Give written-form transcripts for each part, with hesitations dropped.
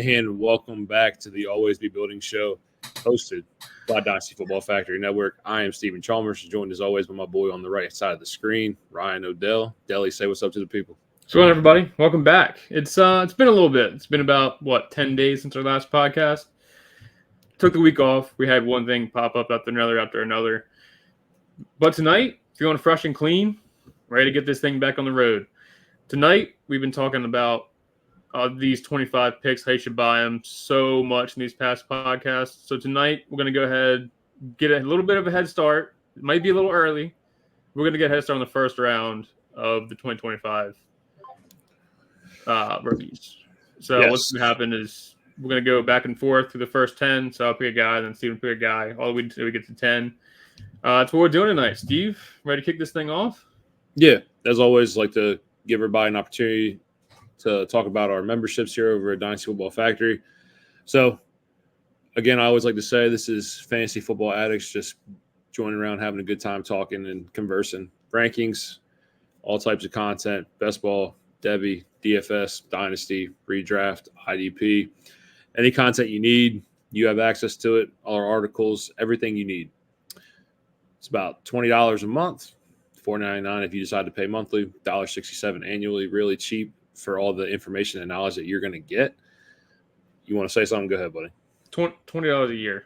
and welcome back to the Always Be Building Show, hosted by Dynasty Football Factory Network. I am Stephen Chalmers, joined as always by my boy on the right side of the screen, Ryan Odell. Delly, say what's up to the people. What's going on, everybody? Welcome back. It's been a little bit. It's been about 10 days since our last podcast. Took the week off. We had one thing pop up after another. But tonight, feeling fresh and clean, ready to get this thing back on the road. Tonight, we've been talking about these 25 picks, how you should buy them so much in these past podcasts. So tonight, we're going to go ahead, get a little bit of a head start. It might be a little early. We're going to get a head start on the first round of the 2025 rookies. So what's going to happen is we're going to go back and forth through the first 10. So I'll pick a guy, then Steven pick a guy, all the way until we get to 10. That's what we're doing tonight. Steve, ready to kick this thing off? Yeah, as always, like to give everybody an opportunity to talk about our memberships here over at Dynasty Football Factory. So, again, I always like to say this is Fantasy Football Addicts just joining around, having a good time talking and conversing. Rankings, all types of content, best ball, Devy, DFS, Dynasty, redraft, IDP. Any content you need, you have access to it, all our articles, everything you need. It's about $20 a month, $4.99 if you decide to pay monthly, $1.67 annually, really cheap for all the information and knowledge that you're going to get. You want to say something? Go ahead, buddy. $20 a year.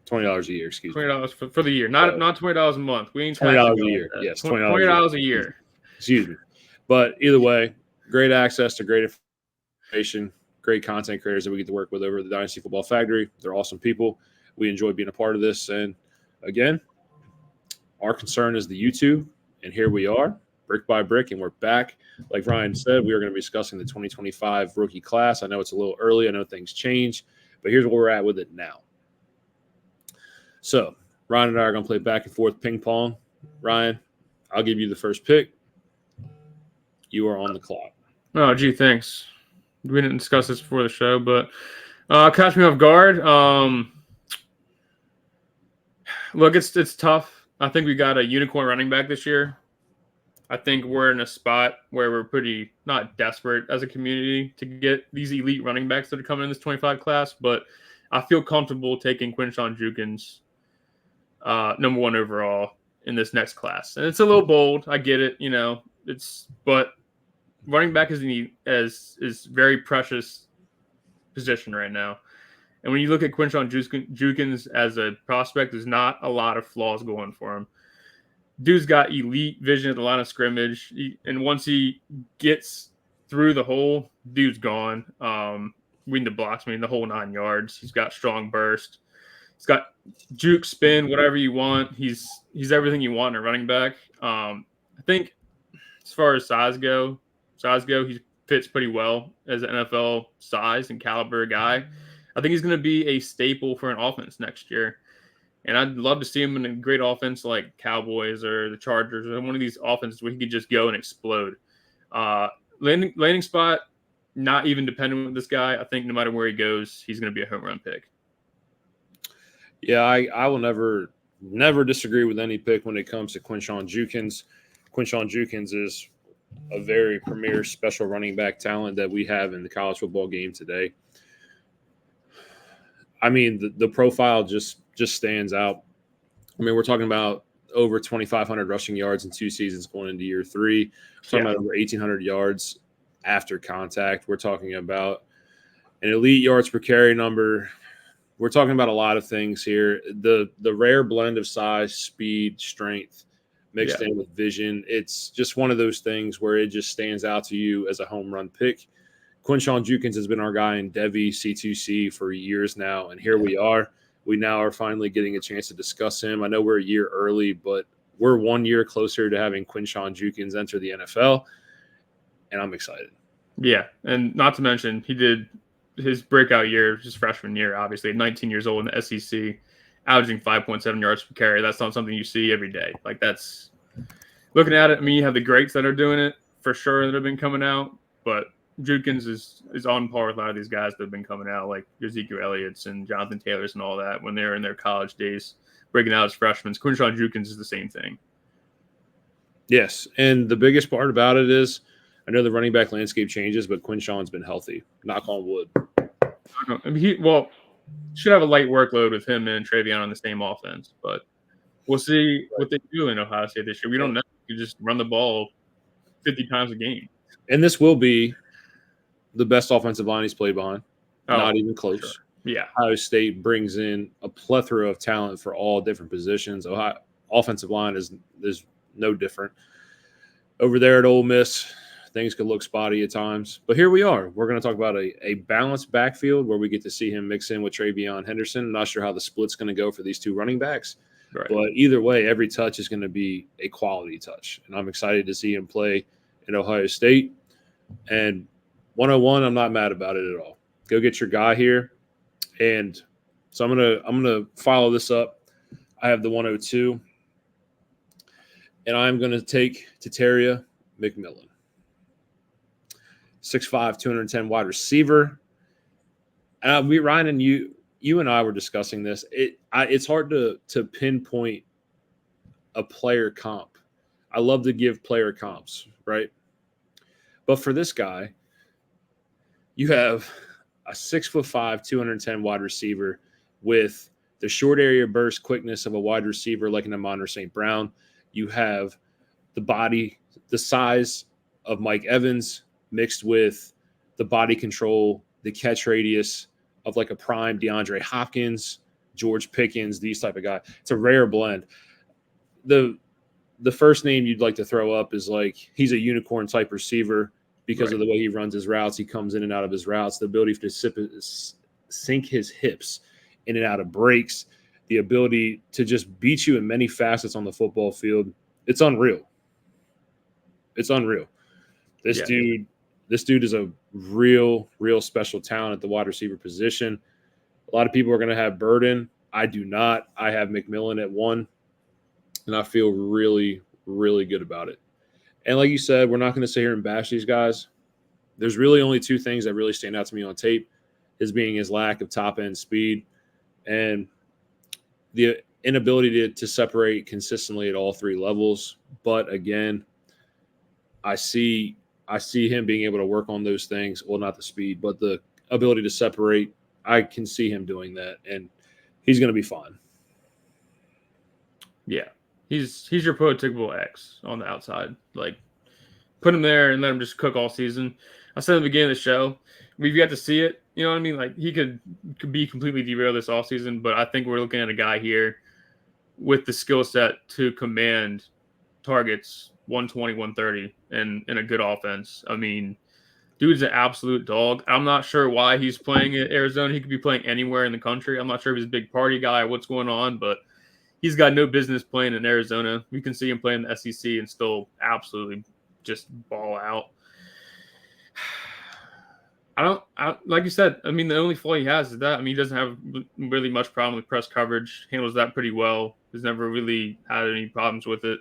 $20 a year, excuse me. $20 for the year, not $20 a month. We ain't $20 a year. Yes, $20 a year. Excuse me. But either way, great access to great information, great content creators that we get to work with over at the Dynasty Football Factory. They're awesome people. We enjoy being a part of this. And again, our concern is the YouTube. And here we are, brick by brick, and we're back. Like Ryan said, we are going to be discussing the 2025 rookie class. I know it's a little early. I know things change. But here's where we're at with it now. So Ryan and I are going to play back and forth ping pong. Ryan, I'll give you the first pick. You are on the clock. Oh, gee, thanks. We didn't discuss this before the show, but catch me off guard. Look, it's tough. I think we got a unicorn running back this year. I think we're in a spot where we're pretty not desperate as a community to get these elite running backs that are coming in this 25 class, but I feel comfortable taking Quinshon Judkins number one overall in this next class. And it's a little bold. I get it, but running back is very precious position right now. And when you look at Quinshon Judkins as a prospect, there's not a lot of flaws going for him. Dude's got elite vision at the line of scrimmage. And once he gets through the hole, dude's gone. Reading the blocks, the whole 9 yards. He's got strong burst. He's got juke, spin, whatever you want. He's everything you want in a running back. I think as far as size go, he fits pretty well as an NFL size and caliber guy. I think he's going to be a staple for an offense next year. And I'd love to see him in a great offense like Cowboys or the Chargers or one of these offenses where he could just go and explode. Landing spot, not even dependent with this guy. I think no matter where he goes, he's going to be a home run pick. Yeah, I will never disagree with any pick when it comes to Quinshon Judkins. Quinshon Judkins is a very premier special running back talent that we have in the college football game today. The profile just stands out. We're talking about over 2,500 rushing yards in 2 seasons going into year 3. We're talking about over 1,800 yards after contact. We're talking about an elite yards per carry number. We're talking about a lot of things here. The rare blend of size, speed, strength mixed in with vision. It's just one of those things where it just stands out to you as a home run pick. Quinshon Judkins has been our guy in Devy C2C for years now, and here we are. We now are finally getting a chance to discuss him. I know we're a year early, but we're 1 year closer to having Quinshon Judkins enter the NFL, and I'm excited. Yeah, and not to mention, he did his breakout year, his freshman year, obviously, 19 years old in the SEC, averaging 5.7 yards per carry. That's not something you see every day. That's looking at it. You have the greats that are doing it for sure that have been coming out, but Judkins is on par with a lot of these guys that have been coming out, like Ezekiel Elliott's and Jonathan Taylor's and all that when they were in their college days, breaking out as freshmen. Quinshon Judkins is the same thing. Yes, and the biggest part about it is I know the running back landscape changes, but Quinshon's been healthy. Knock on wood. I mean, should have a light workload with him and Travion on the same offense, but we'll see what they do in Ohio State this year. We don't know. You just run the ball 50 times a game. And this will be the best offensive line he's played behind. Not even close. Sure. Yeah. Ohio State brings in a plethora of talent for all different positions. Ohio offensive line is no different. Over there at Ole Miss, things could look spotty at times. But here we are. We're going to talk about a balanced backfield where we get to see him mix in with Travion Henderson. I'm not sure how the split's going to go for these two running backs. Right. But either way, every touch is going to be a quality touch. And I'm excited to see him play in Ohio State. And 101, I'm not mad about it at all. Go get your guy here. And so I'm gonna follow this up. I have the 102. And I'm going to take Tataria McMillan. 6'5", 210 wide receiver. Ryan and you and I were discussing this. It's hard to pinpoint a player comp. I love to give player comps, right? But for this guy, you have a 6'5", 210 wide receiver with the short area burst quickness of a wide receiver like an Amon St. Brown. You have the body, the size of Mike Evans mixed with the body control, the catch radius of like a prime DeAndre Hopkins, George Pickens, these type of guys. It's a rare blend. The first name you'd like to throw up is like he's a unicorn type receiver because of the way he runs his routes. He comes in and out of his routes, the ability to sink his hips in and out of breaks, the ability to just beat you in many facets on the football field. It's unreal. It's unreal. This dude is a real special talent at the wide receiver position. A lot of people are going to have Burden. I do not. I have McMillan at 1, and I feel really good about it. And like you said, we're not going to sit here and bash these guys. There's really only 2 things that really stand out to me on tape, his being his lack of top-end speed and the inability to separate consistently at all 3 levels. But again, I see him being able to work on those things. Well, not the speed, but the ability to separate. I can see him doing that, and he's going to be fine. Yeah, he's your prototypical X on the outside. Like, put him there and let him just cook all season. I said at the beginning of the show, we've yet to see it. You know what I mean? Like, he could be completely derailed this offseason, but I think we're looking at a guy here with the skill set to command targets 120, 130 and in a good offense. I mean, dude's an absolute dog. I'm not sure why he's playing at Arizona. He could be playing anywhere in the country. I'm not sure if he's a big party guy or what's going on, but he's got no business playing in Arizona. We can see him playing the SEC and still absolutely just ball out. Like you said, I mean, the only flaw he has is that, I mean, he doesn't have really much problem with press coverage, handles that pretty well, has never really had any problems with it,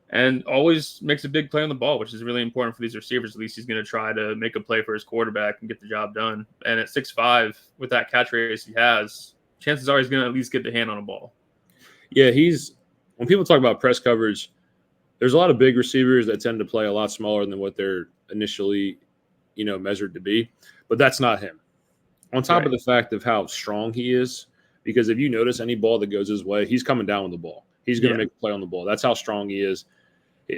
and always makes a big play on the ball, which is really important for these receivers. At least he's going to try to make a play for his quarterback and get the job done. And at 6'5", with that catch radius he has, chances are he's going to at least get the hand on a ball. Yeah, when people talk about press coverage, there's a lot of big receivers that tend to play a lot smaller than what they're initially measured to be, but that's not him. On top of the fact of how strong he is, because if you notice any ball that goes his way, he's coming down with the ball. He's going to make a play on the ball. That's how strong he is.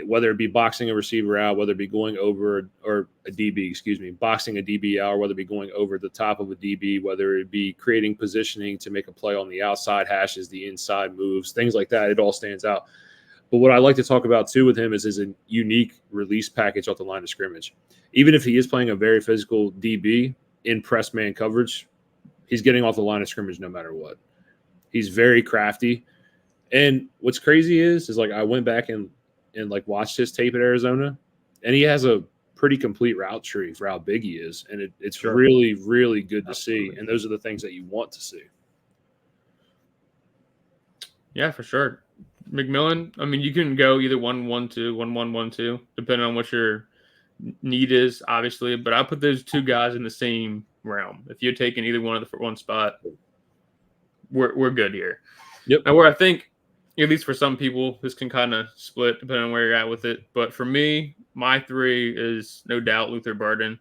Whether it be boxing a receiver out, whether it be going over or a DB, boxing a DB out, or whether it be going over the top of a DB, whether it be creating positioning to make a play on the outside hashes, the inside moves, things like that, it all stands out. But what I like to talk about too with him is his unique release package off the line of scrimmage. Even if he is playing a very physical DB in press man coverage, he's getting off the line of scrimmage no matter what. He's very crafty. And what's crazy is like I went back and like watched his tape at Arizona, and he has a pretty complete route tree for how big he is. And it's really good to see. And those are the things that you want to see. Yeah, for sure. McMillan, I mean, you can go either 1-1-2, 1-1-1-2, depending on what your need is, obviously. But I put those 2 guys in the same realm. If you're taking either one of the one spot, we're good here. Yep. Now, where I think, at least for some people, this can kind of split depending on where you're at with it. But for me, my 3 is no doubt Luther Burden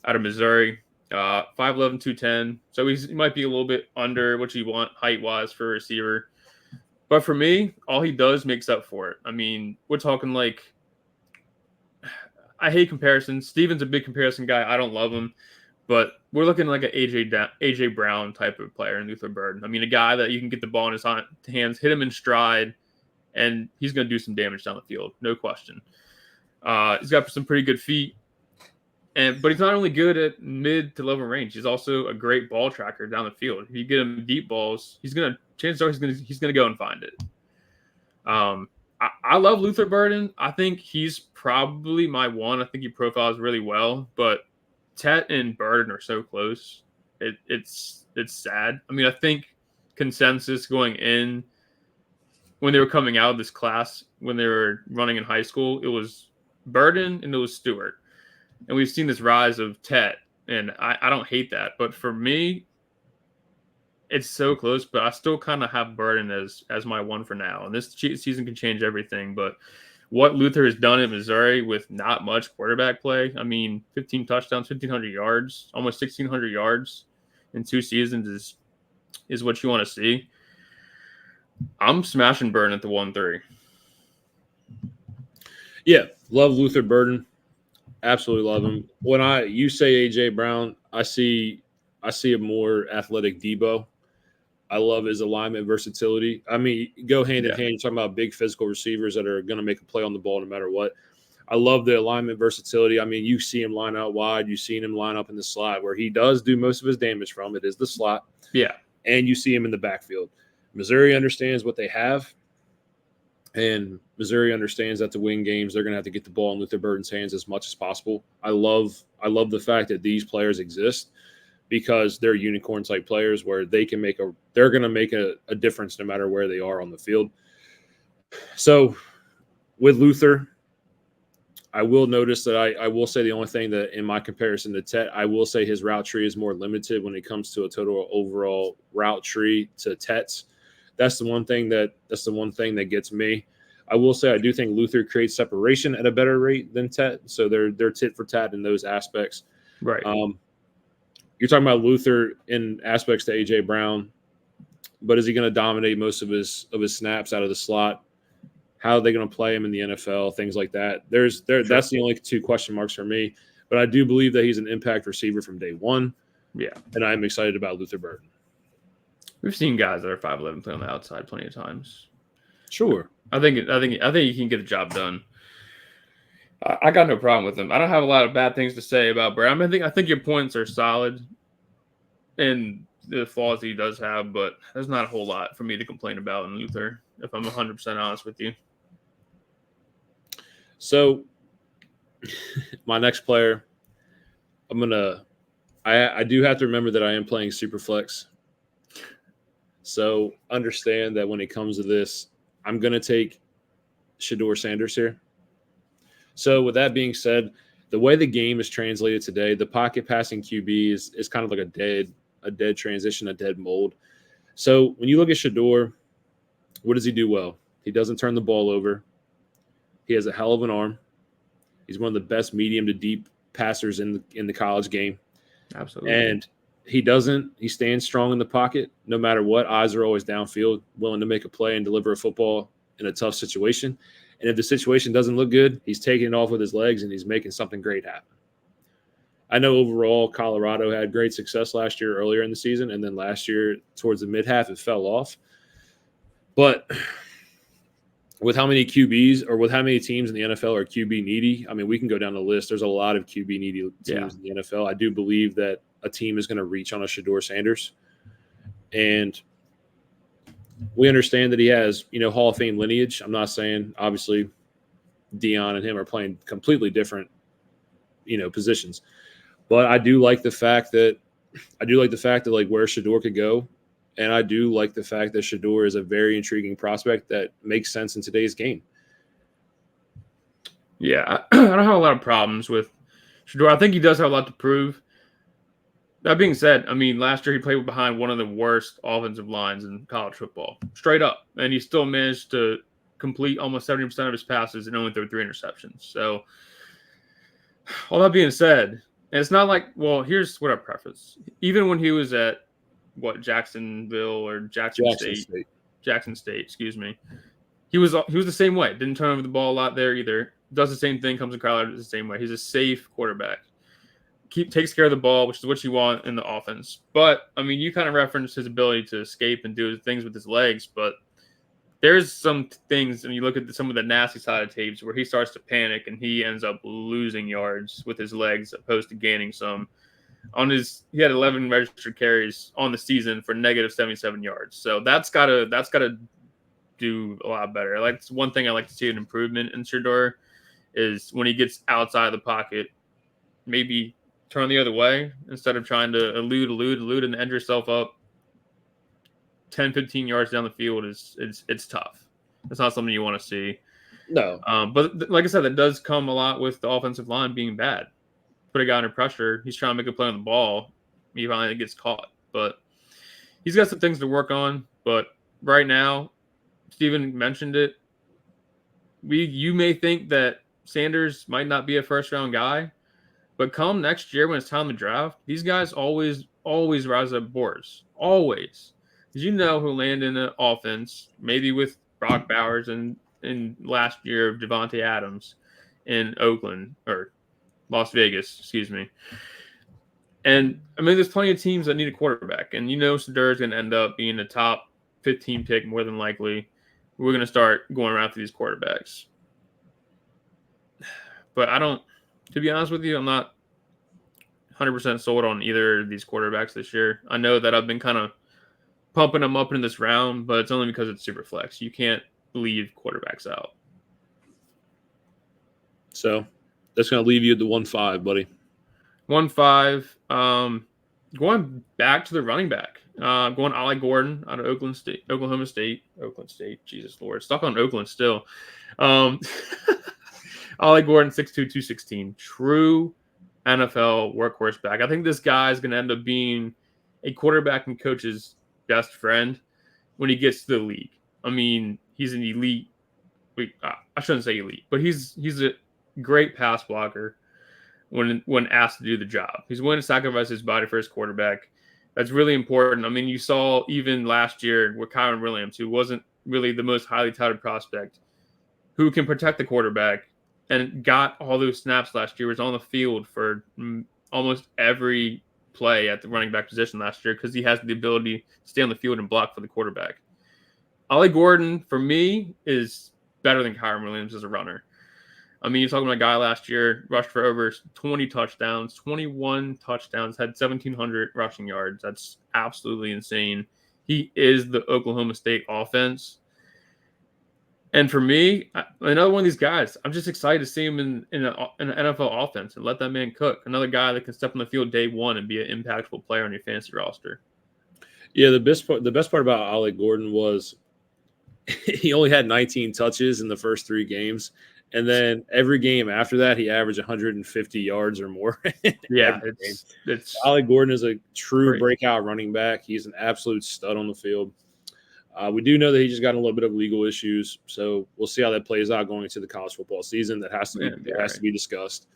out of Missouri. 5'11", 210. So he might be a little bit under what you want height-wise for a receiver. But for me, all he does makes up for it. I mean, we're talking like – I hate comparisons. Steven's a big comparison guy. I don't love him. But we're looking like an AJ Brown type of player in Luther Burden. I mean, a guy that you can get the ball in his hands, hit him in stride, and he's going to do some damage down the field, no question. He's got some pretty good feet. But he's not only good at mid to low range, he's also a great ball tracker down the field. If you get him deep balls, chances are he's gonna go and find it. I love Luther Burden. I think he's probably my one. I think he profiles really well, but Tet and Burden are so close. It's sad. I mean, I think consensus going in when they were coming out of this class, when they were running in high school, it was Burden and it was Stewart. And we've seen this rise of Tet, and I don't hate that. But for me, it's so close, but I still kind of have Burden as my one for now. And this season can change everything. But what Luther has done in Missouri with not much quarterback play, I mean, 15 touchdowns, 1,500 yards, almost 1,600 yards in 2 seasons is what you want to see. I'm smashing Burden at the 1-3. Yeah, love Luther Burden. Absolutely love him. When you say AJ Brown, I see a more athletic Debo. I love his alignment versatility. I mean, go hand in hand. You're talking about big physical receivers that are going to make a play on the ball no matter what. I love the alignment versatility. I mean, you see him line out wide. You've seen him line up in the slot where he does do most of his damage from. It is the slot. Yeah. And you see him in the backfield. Missouri understands what they have. And Missouri understands that to win games, they're going to have to get the ball in Luther Burden's hands as much as possible. I love the fact that these players exist because they're unicorn-type players where they're going to make a difference no matter where they are on the field. So with Luther, I will notice that I will say the only thing that in my comparison to Tet, I will say his route tree is more limited when it comes to a total overall route tree to Tet's. That's the one thing that gets me. I will say I do think Luther creates separation at a better rate than Tet, so they're tit for tat in those aspects. Right. You're talking about Luther in aspects to AJ Brown, but is he going to dominate most of his snaps out of the slot? How are they going to play him in the NFL? Things like that. Sure. That's the only 2 question marks for me. But I do believe that he's an impact receiver from day one. Yeah, and I'm excited about Luther Burden. We've seen guys that are 5'11" play on the outside plenty of times. Sure. I think you can get the job done. I got no problem with him. I don't have a lot of bad things to say about Brown. I think your points are solid and the flaws he does have, but there's not a whole lot for me to complain about in Luther, if I'm 100% honest with you. So my next player, I do have to remember that I am playing Superflex. So understand that when it comes to this, I'm going to take Shedeur Sanders here. So with that being said, the way the game is translated today, the pocket passing QB is kind of like a dead transition, a dead mold. So when you look at Shedeur, what does he do well? He doesn't turn the ball over. He has a hell of an arm. He's one of the best medium to deep passers in the college game. Absolutely. And he stands strong in the pocket no matter what. Eyes are always downfield, willing to make a play and deliver a football in a tough situation. And if the situation doesn't look good, he's taking it off with his legs and he's making something great happen. I know overall Colorado had great success last year earlier in the season, and then last year towards the mid-half it fell off. But with how many QBs or with how many teams in the NFL are QB needy, I mean, we can go down the list. There's a lot of QB needy teams in the NFL. I do believe that a team is going to reach on a Shedeur Sanders. And we understand that he has, Hall of Fame lineage. I'm not saying, obviously, Dion and him are playing completely different, positions. But I do like the fact that like where Shedeur could go. And I do like the fact that Shedeur is a very intriguing prospect that makes sense in today's game. Yeah, I don't have a lot of problems with Shedeur. I think he does have a lot to prove. That being said, I mean, last year he played behind one of the worst offensive lines in college football, straight up. And he still managed to complete almost 70% of his passes and only throw 3 interceptions. So all that being said, And it's not like, well, here's what I preface. Even when he was at Jacksonville or Jackson State, excuse me. He was the same way. Didn't turn over the ball a lot there either. Does the same thing, comes in Crowder the same way. He's a safe quarterback. Takes care of the ball, which is what you want in the offense. But I mean, you kind of referenced his ability to escape and do things with his legs, but there's some things, and you look at some of the nasty side of tapes where he starts to panic and he ends up losing yards with his legs opposed to gaining some. He had 11 registered carries on the season for negative 77 yards. So that's gotta do a lot better. It's one thing I like to see an improvement in Shedeur is when he gets outside the pocket, maybe turn the other way instead of trying to elude and end yourself up 10, 15 yards down the field it's tough. It's not something you want to see. No. But like I said, that does come a lot with the offensive line being bad. Put a guy under pressure. He's trying to make a play on the ball. He finally gets caught. But he's got some things to work on. But right now, Steven mentioned it. You may think that Sanders might not be a first-round guy, but come next year when it's time to draft, these guys always rise up boards. Always. Because you know who'll land in the offense, maybe with Brock Bowers and in last year of Devontae Adams in Oakland or Las Vegas, excuse me. And I mean, there's plenty of teams that need a quarterback, and Shedeur is going to end up being a top 15 pick more than likely. We're going to start going around for these quarterbacks. But to be honest with you, I'm not 100% sold on either of these quarterbacks this year. I know that I've been kind of pumping them up in this round, but it's only because it's super flex. You can't leave quarterbacks out. So that's going to leave you at the 1-5, buddy. 1-5. Going back to the running back. Going Ollie Gordon out of Oklahoma State. Jesus Lord. Stuck on Oakland still. Ollie Gordon, 6'2", 216. True NFL workhorse back. I think this guy is going to end up being a quarterback and coach's best friend when he gets to the league. I mean, he's an elite. I shouldn't say elite, but he's a great pass blocker when asked to do the job. He's willing to sacrifice his body for his quarterback. That's really important. I mean, you saw even last year with Kyron Williams, who wasn't really the most highly touted prospect, who can protect the quarterback and got all those snaps last year, was on the field for almost every play at the running back position last year because he has the ability to stay on the field and block for the quarterback. Ollie Gordon, for me, is better than Kyron Williams as a runner. I mean, you're talking about a guy last year, rushed for over 20 touchdowns, 21 touchdowns, had 1,700 rushing yards. That's absolutely insane. He is the Oklahoma State offense. And for me, another one of these guys, I'm just excited to see him in an NFL offense and let that man cook. Another guy that can step on the field day one and be an impactful player on your fantasy roster. Yeah, the best part about Ollie Gordon was he only had 19 touches in the first 3 games. And then every game after that, he averaged 150 yards or more. Yeah, it's Ollie Gordon is a true breakout running back. He's an absolute stud on the field. We do know that he just got a little bit of legal issues, so we'll see how that plays out going into the college football season. That has to be discussed.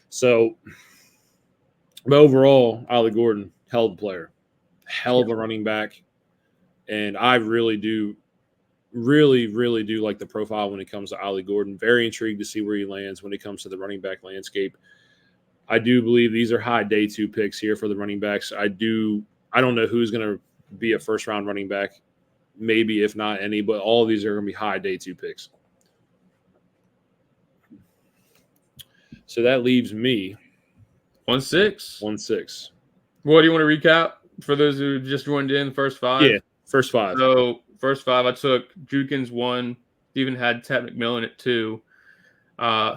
So, but overall, Ollie Gordon, hell of a player, hell of a running back, and I really do like the profile when it comes to Ollie Gordon. Very intrigued to see where he lands when it comes to the running back landscape. I do believe these are high day 2 picks here for the running backs. I don't know who's going to be a first round running back, maybe if not any, but all of these are going to be high day 2 picks. So that leaves me 1-6. 1-6. What do you want to recap for those who just joined in? First 5. Yeah, first 5. So first 5, I took Jukins 1. Steven had Ted McMillan at 2.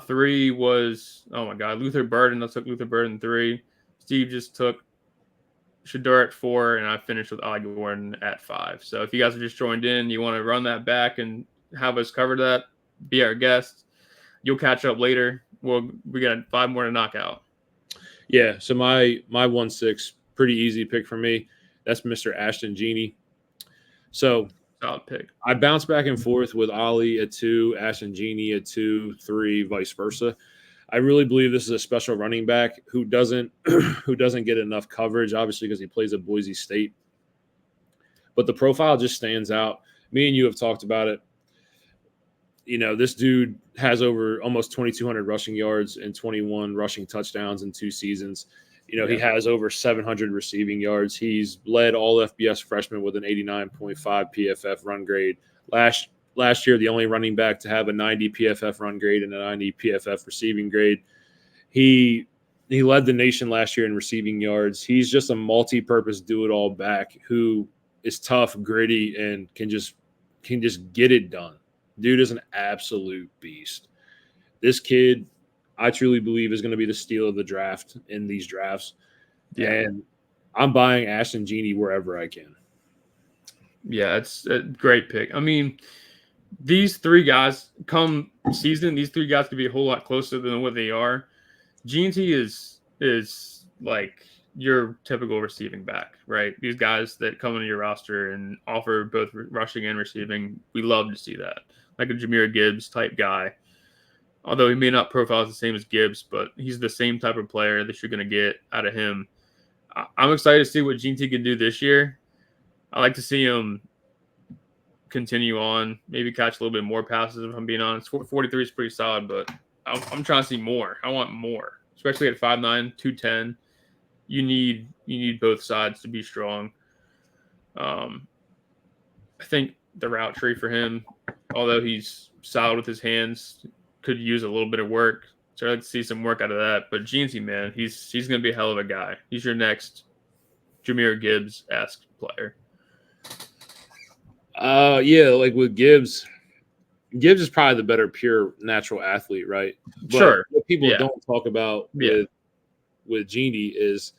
3 was, oh my God, Luther Burden. I took Luther Burden 3. Steve just took Shedeur at 4, and I finished with Ollie Gordon at 5. So if you guys have just joined in, you want to run that back and have us cover that, be our guest. You'll catch up later. We got 5 more to knock out. Yeah, so my 1-6, pretty easy pick for me. That's Mr. Ashton Genie. So solid pick. I bounce back and forth with Ollie at 2, Ashton Genie at 2, 3, vice versa. I really believe this is a special running back who doesn't get enough coverage, obviously because he plays at Boise State. But the profile just stands out. Me and you have talked about it. This dude has over almost 2,200 rushing yards and 21 rushing touchdowns in 2 seasons. He has over 700 receiving yards. He's led all FBS freshmen with an 89.5 PFF run grade. Last year, the only running back to have a 90 PFF run grade and a 90 PFF receiving grade. He led the nation last year in receiving yards. He's just a multi-purpose do-it-all back who is tough, gritty, and can just get it done. Dude is an absolute beast. This kid, I truly believe, is going to be the steal of the draft in these drafts. Yeah. And I'm buying Ashton Genie wherever I can. Yeah, it's a great pick. I mean, these 3 guys come season, these 3 guys could be a whole lot closer than what they are. Genie is like your typical receiving back, right? These guys that come into your roster and offer both rushing and receiving, we love to see that. Like a Jahmyr Gibbs type guy. Although he may not profile the same as Gibbs, but he's the same type of player that you're going to get out of him. I'm excited to see what Genie can do this year. I like to see him continue on, maybe catch a little bit more passes, if I'm being honest. 43 is pretty solid, but I'm trying to see more. I want more, especially at 5'9", 210. You need both sides to be strong. I think the route tree for him, although he's solid with his hands, could use a little bit of work. So I'd like to see some work out of that. But Genie, man, he's going to be a hell of a guy. He's your next Jahmyr Gibbs-esque player. Yeah, like with Gibbs is probably the better pure natural athlete, right? But sure. What people don't talk about with Genie is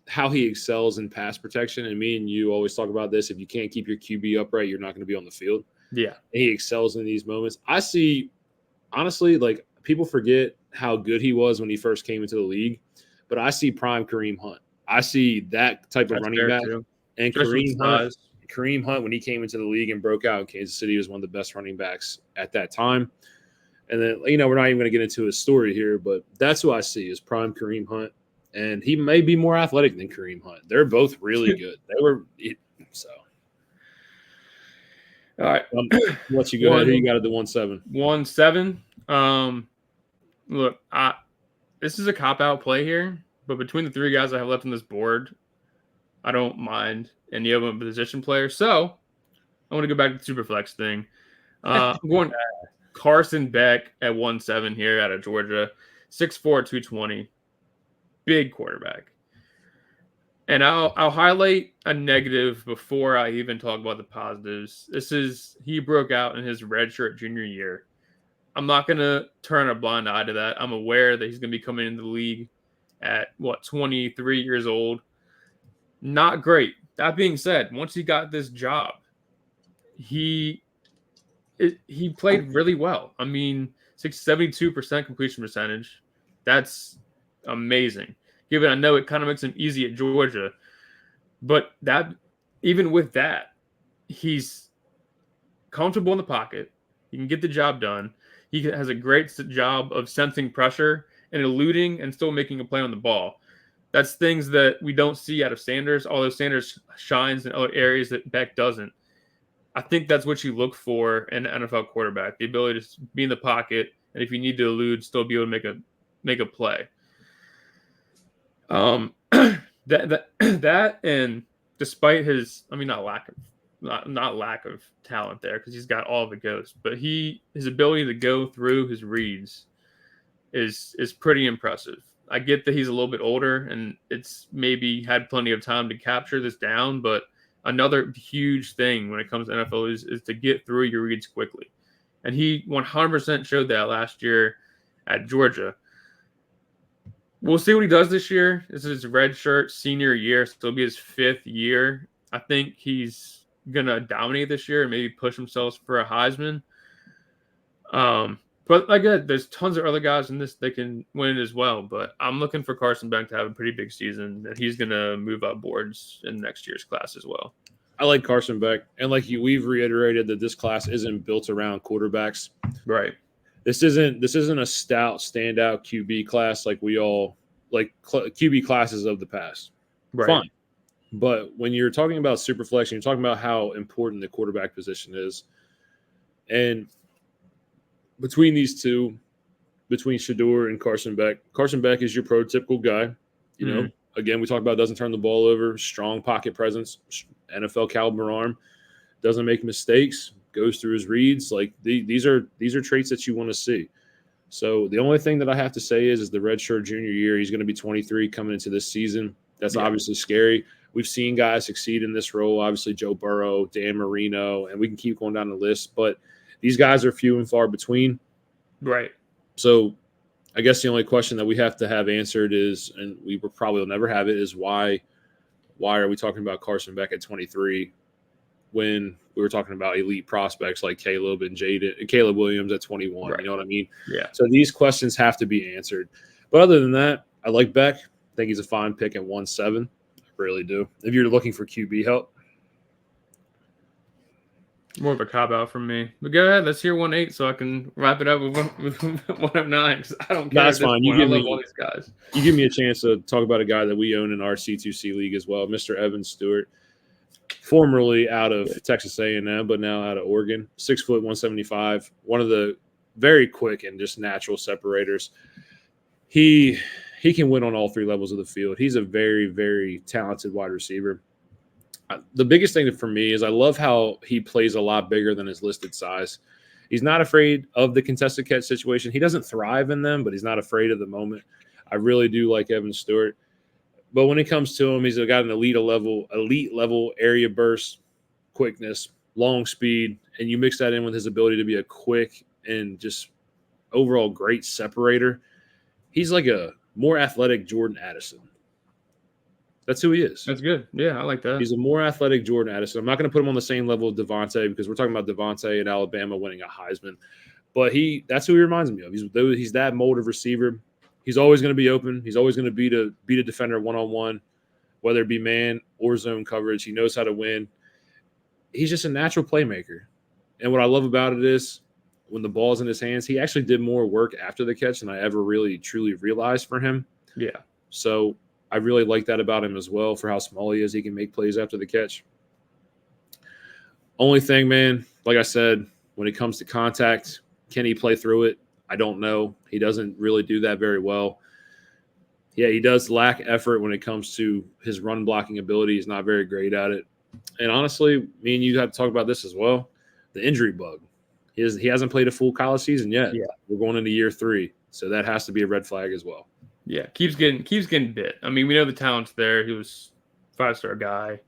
how he excels in pass protection. And me and you always talk about this. If you can't keep your QB upright, you're not going to be on the field. Yeah. And he excels in these moments. I see, honestly, like people forget how good he was when he first came into the league, but I see prime Kareem Hunt. I see that type of running back. Too. And Kareem Hunt, when he came into the league and broke out in Kansas City, was one of the best running backs at that time. And then, we're not even going to get into his story here, but that's who I see is prime Kareem Hunt. And he may be more athletic than Kareem Hunt. They're both really good. So. All right. Let you go ahead. Who you got at the 1-7? 1-7. Look, this is a cop-out play here, but between the 3 guys I have left on this board, I don't mind any of them position players. So I want to go back to the Superflex thing. I'm going Carson Beck at 1-7 here out of Georgia, 6'4", 220, big quarterback. And I'll highlight a negative before I even talk about the positives. He broke out in his redshirt junior year. I'm not going to turn a blind eye to that. I'm aware that he's going to be coming into the league at 23 years old. Not great. That being said, once he got this job, he played really well. I mean, 72% completion percentage. That's amazing. Given I know it kind of makes him easy at Georgia, but even with that, he's comfortable in the pocket. He can get the job done. He has a great job of sensing pressure and eluding and still making a play on the ball. That's things that we don't see out of Sanders, although Sanders shines in other areas that Beck doesn't. I think that's what you look for in an NFL quarterback, the ability to be in the pocket, and if you need to elude, still be able to make a play. That and despite his, not lack of talent there, because he's got all of the ghosts, but his ability to go through his reads is pretty impressive. I get that he's a little bit older and it's maybe had plenty of time to capture this down, but another huge thing when it comes to NFL is to get through your reads quickly. And he 100% showed that last year at Georgia. We'll see what he does this year. This is his redshirt senior year. So it'll be his 5th year. I think he's going to dominate this year and maybe push himself for a Heisman. But like I said, there's tons of other guys in this that can win it as well. But I'm looking for Carson Beck to have a pretty big season, and he's going to move up boards in next year's class as well. I like Carson Beck. And we've reiterated that this class isn't built around quarterbacks. Right. this isn't a stout standout QB class like we all like QB classes of the past. Right. Fine. But when you're talking about superflex, you're talking about how important the quarterback position is. And between these two, between Shador and Carson Beck is your prototypical guy. You know, again, we talked about doesn't turn the ball over, strong pocket presence, NFL caliber arm, doesn't make mistakes, goes through his reads. Like these are traits that you want to see. So the only thing that I have to say is the redshirt junior year, he's going to be 23 coming into this season. That's obviously scary. We've seen guys succeed in this role. Obviously, Joe Burrow, Dan Marino, and we can keep going down the list. But these guys are few and far between. Right. So I guess the only question that we have to have answered is, and we probably will never have it, is why are we talking about Carson Beck at 23 when we were talking about elite prospects like Caleb and Caleb Williams at 21? Right. You know what I mean? Yeah. So these questions have to be answered. But other than that, I like Beck. I think he's a fine pick at 1.7. I really do. If you're looking for QB help. More of a cop-out from me. But go ahead. Let's hear 1.8 so I can wrap it up with 1.9 because I don't care. That's fine. I love all these guys. You give me a chance to talk about a guy that we own in our C2C league as well, Mr. Evan Stewart, formerly out of Texas A&M, but now out of Oregon. 6 foot, 175. One of the very quick and just natural separators. He can win on all three levels of the field. He's a very, very talented wide receiver. The biggest thing for me is I love how he plays a lot bigger than his listed size. He's not afraid of the contested catch situation. He doesn't thrive in them, but he's not afraid of the moment. I really do like Evan Stewart. But when it comes to him, he's got an elite level area burst, quickness, long speed, and you mix that in with his ability to be a quick and just overall great separator. He's like a more athletic Jordan Addison. That's who he is. That's good. Yeah, I like that. He's a more athletic Jordan Addison. I'm not going to put him on the same level of Devontae because we're talking about Devontae in Alabama winning a Heisman. But that's who he reminds me of. He's that mold of receiver. He's always going to be open. He's always going to beat a defender one-on-one, whether it be man or zone coverage. He knows how to win. He's just a natural playmaker. And what I love about it is when the ball's in his hands, he actually did more work after the catch than I ever really truly realized for him. Yeah. So I really like that about him as well for how small he is. He can make plays after the catch. Only thing, man, like I said, when it comes to contact, can he play through it? I don't know. He doesn't really do that very well. Yeah, he does lack effort when it comes to his run blocking ability. He's not very great at it. And honestly, me and you have to talk about this as well. The injury bug. He hasn't played a full college season yet. Yeah. We're going into year 3. So that has to be a red flag as well. Yeah, keeps getting bit. I mean, we know the talent's there. He was 5-star guy.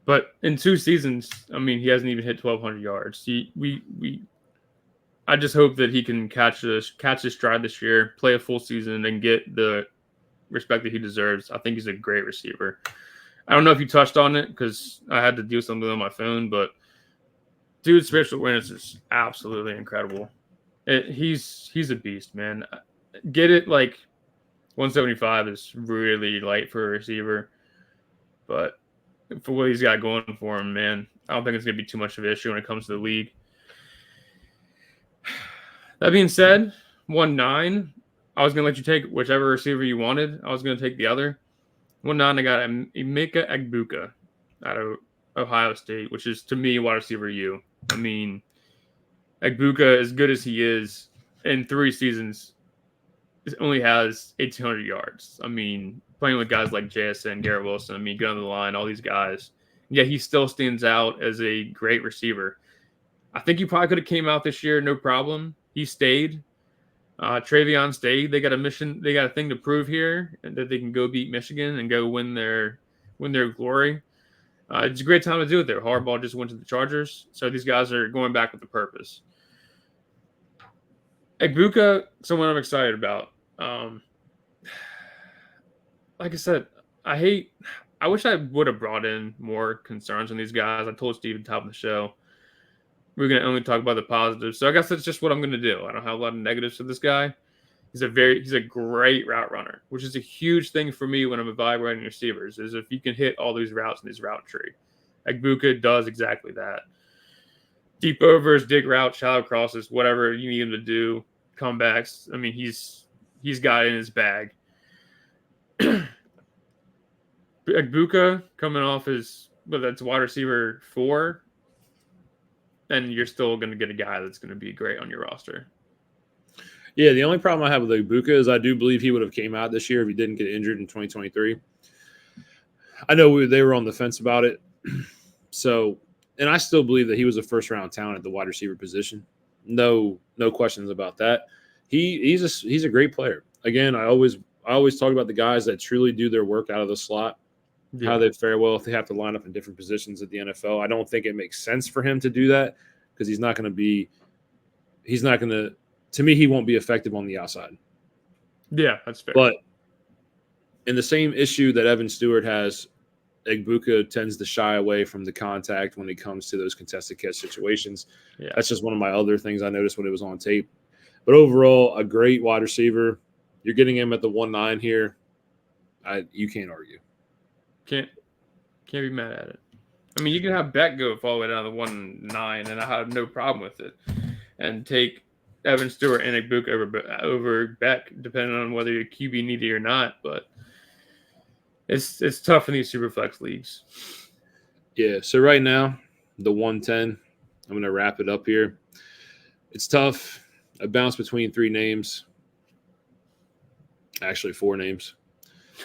But in 2 seasons, I mean, he hasn't even hit 1,200 yards. I just hope that he can catch his stride this year, play a full season, and get the respect that he deserves. I think he's a great receiver. I don't know if you touched on it because I had to do something on my phone, but dude's spiritual awareness is absolutely incredible. He's a beast, man. Get it? Like 175 is really light for a receiver, but for what he's got going for him, man, I don't think it's going to be too much of an issue when it comes to the league. That being said, 1.9, I was going to let you take whichever receiver you wanted. I was going to take the other. 1.9, I got Emeka Egbuka out of Ohio State, which is, to me, wide receiver U. I mean, Egbuka, as good as he is, in 3 seasons, only has 1,800 yards. I mean, playing with guys like JSN, Garrett Wilson, I mean, get on the line, all these guys. Yeah, he still stands out as a great receiver. I think he probably could have came out this year, no problem. He stayed. Travion stayed. They got a mission. They got a thing to prove here, and that they can go beat Michigan and go win their glory. It's a great time to do it there. Harbaugh just went to the Chargers, so these guys are going back with a purpose. Egbuka, someone I'm excited about. Like I said, I wish I would have brought in more concerns on these guys. I told Steve at the top of the show we're going to only talk about the positives. So I guess that's just what I'm going to do. I don't have a lot of negatives to this guy. He's a great route runner, which is a huge thing for me when I'm evaluating receivers, is if you can hit all these routes in his route tree. Egbuka does exactly that. Deep overs, dig routes, shallow crosses, whatever you need him to do, comebacks. I mean, he's got it in his bag. Egbuka coming off that's wide receiver 4, and you're still going to get a guy that's going to be great on your roster. Yeah, the only problem I have with Egbuka is I do believe he would have came out this year if he didn't get injured in 2023. I know they were on the fence about it. So, and I still believe that he was a first-round talent at the wide receiver position. No questions about that. He's a great player. Again, I always talk about the guys that truly do their work out of the slot, how they fare well if they have to line up in different positions at the NFL. I don't think it makes sense for him to do that because he's not going to. To me, he won't be effective on the outside. Yeah, that's fair. But in the same issue that Evan Stewart has, Egbuka tends to shy away from the contact when it comes to those contested catch situations. Yeah. That's just one of my other things I noticed when it was on tape. But overall, a great wide receiver. You're getting him at the 1.9 here. You can't argue. Can't be mad at it. I mean, you can have Beck go all the way down to 1.9, and I have no problem with it. And take Evan Stewart and Egbuka over Beck, depending on whether you're QB needy or not. But it's tough in these super flex leagues. Yeah. So right now, the 110. I'm going to wrap it up here. It's tough. I bounce between 3 names. Actually, 4 names.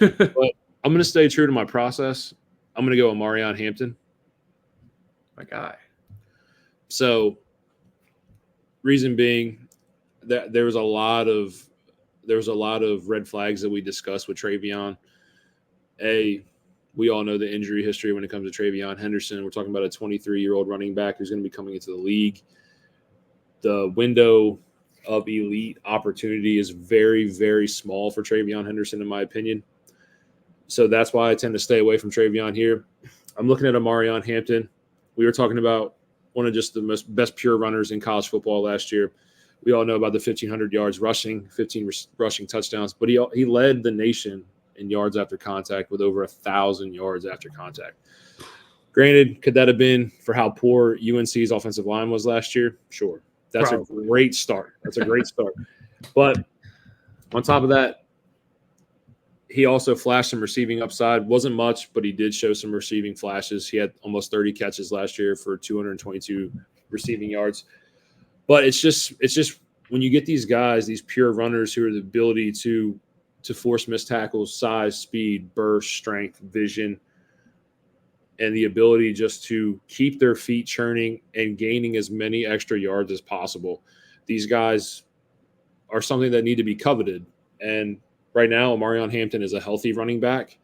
But I'm going to stay true to my process. I'm going to go with Marion Hampton. My guy. So, reason being that there was a lot of red flags that we discussed with Travion. We all know the injury history when it comes to Travion Henderson. We're talking about a 23-year-old running back who's going to be coming into the league. The window of elite opportunity is very, very small for Travion Henderson, in my opinion. So that's why I tend to stay away from Travion here. I'm looking at Marion Hampton. We were talking about one of just the best pure runners in college football last year. We all know about the 1,500 yards rushing, 15 rushing touchdowns, but he led the nation in yards after contact with over 1,000 yards after contact. Granted, could that have been for how poor UNC's offensive line was last year? Sure. That's Probably. A great start. That's a great start. But on top of that, he also flashed some receiving upside. Wasn't much, but he did show some receiving flashes. He had almost 30 catches last year for 222 receiving yards. But it's just when you get these guys, these pure runners who are the ability to force missed tackles, size, speed, burst, strength, vision, and the ability just to keep their feet churning and gaining as many extra yards as possible. These guys are something that need to be coveted. And right now, Marion Hampton is a healthy running back.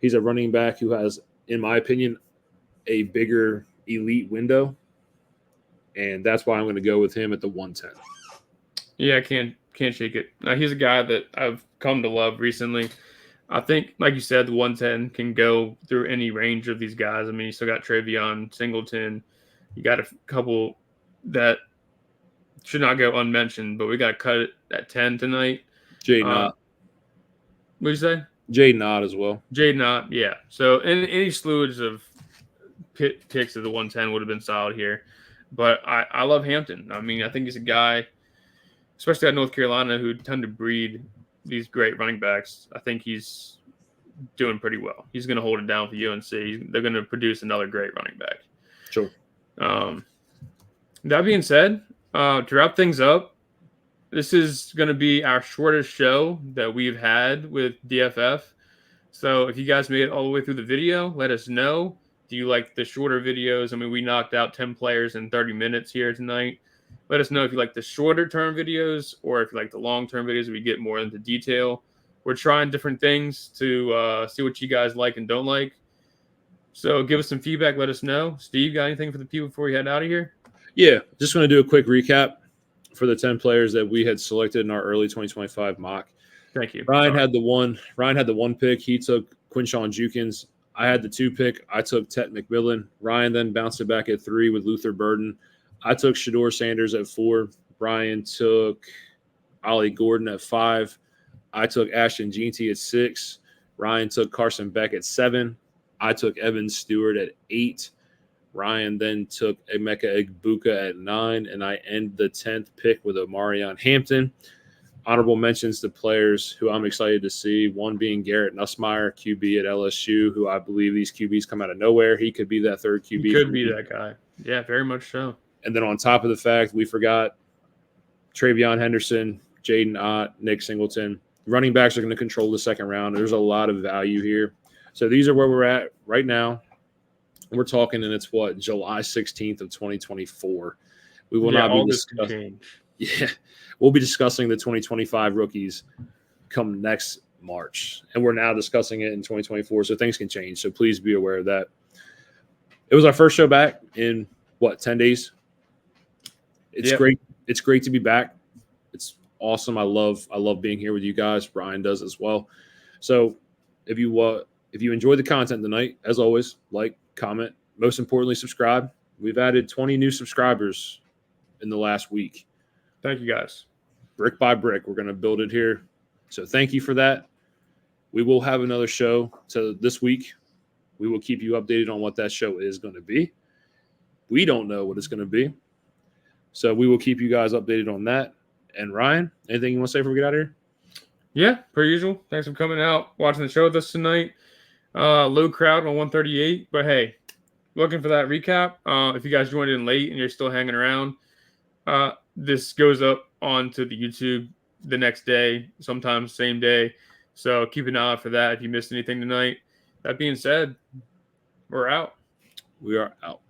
He's a running back who has, in my opinion, a bigger elite window. And that's why I'm going to go with him at the 110. Yeah, I can't shake it. He's a guy that I've come to love recently. I think, like you said, the 110 can go through any range of these guys. I mean, you still got Travion, Singleton. You got a couple that should not go unmentioned, but we got to cut it at 10 tonight. Jay Knott. What'd you say? Jay Knott as well. Jay Knott, yeah. So any slewage of picks of the 110 would have been solid here. But I love Hampton. I mean, I think he's a guy, especially at North Carolina, who tend to breed these great running backs. I think he's doing pretty well. He's going to hold it down for UNC. They're going to produce another great running back. Sure. That being said, to wrap things up, this is going to be our shortest show that we've had with DFF. So if you guys made it all the way through the video, let us know. Do you like the shorter videos? I mean, we knocked out 10 players in 30 minutes here tonight. Let us know if you like the shorter term videos or if you like the long term videos where we get more into detail. We're trying different things to see what you guys like and don't like. So give us some feedback. Let us know. Steve, got anything for the people before we head out of here? Yeah, just want to do a quick recap for the 10 players that we had selected in our early 2025 mock. Thank you. Ryan had the one pick. He took Quinshon Jukins. I had the 2 pick. I took Tet McMillan. Ryan then bounced it back at 3 with Luther Burden. I took Shador Sanders at 4. Brian took Ollie Gordon at 5. I took Ashton Jeanty at 6. Ryan took Carson Beck at 7. I took Evan Stewart at 8. Ryan then took Emeka Egbuka at 9, and I end the 10th pick with Omarion Hampton. Honorable mentions to players who I'm excited to see, one being Garrett Nussmeier, QB at LSU, who I believe these QBs come out of nowhere. He could be that third QB. He could be that guy. Yeah, very much so. And then on top of the fact, we forgot Travion Henderson, Jaden Ott, Nick Singleton. Running backs are going to control the second round. There's a lot of value here. So these are where we're at right now. We're talking, and it's July 16th of 2024. We will not be discussing. Yeah, we'll be discussing the 2025 rookies come next March, and we're now discussing it in 2024. So things can change. So please be aware of that. It was our first show back in 10 days. It's great. It's great to be back. It's awesome. I love being here with you guys. Brian does as well. So if you enjoyed the content tonight, as always, like, comment, most importantly, subscribe. We've added 20 new subscribers in the last week. Thank you, guys. Brick by brick, we're going to build it here. So thank you for that. We will have another show. So this week, we will keep you updated on what that show is going to be. We don't know what it's going to be. So we will keep you guys updated on that. And Ryan, anything you want to say before we get out of here? Yeah, per usual. Thanks for coming out, watching the show with us tonight. Low crowd on 138, but hey, looking for that recap. If you guys joined in late and you're still hanging around, this goes up onto the YouTube the next day, sometimes same day. So keep an eye out for that if you missed anything tonight. That being said, we're out. We are out.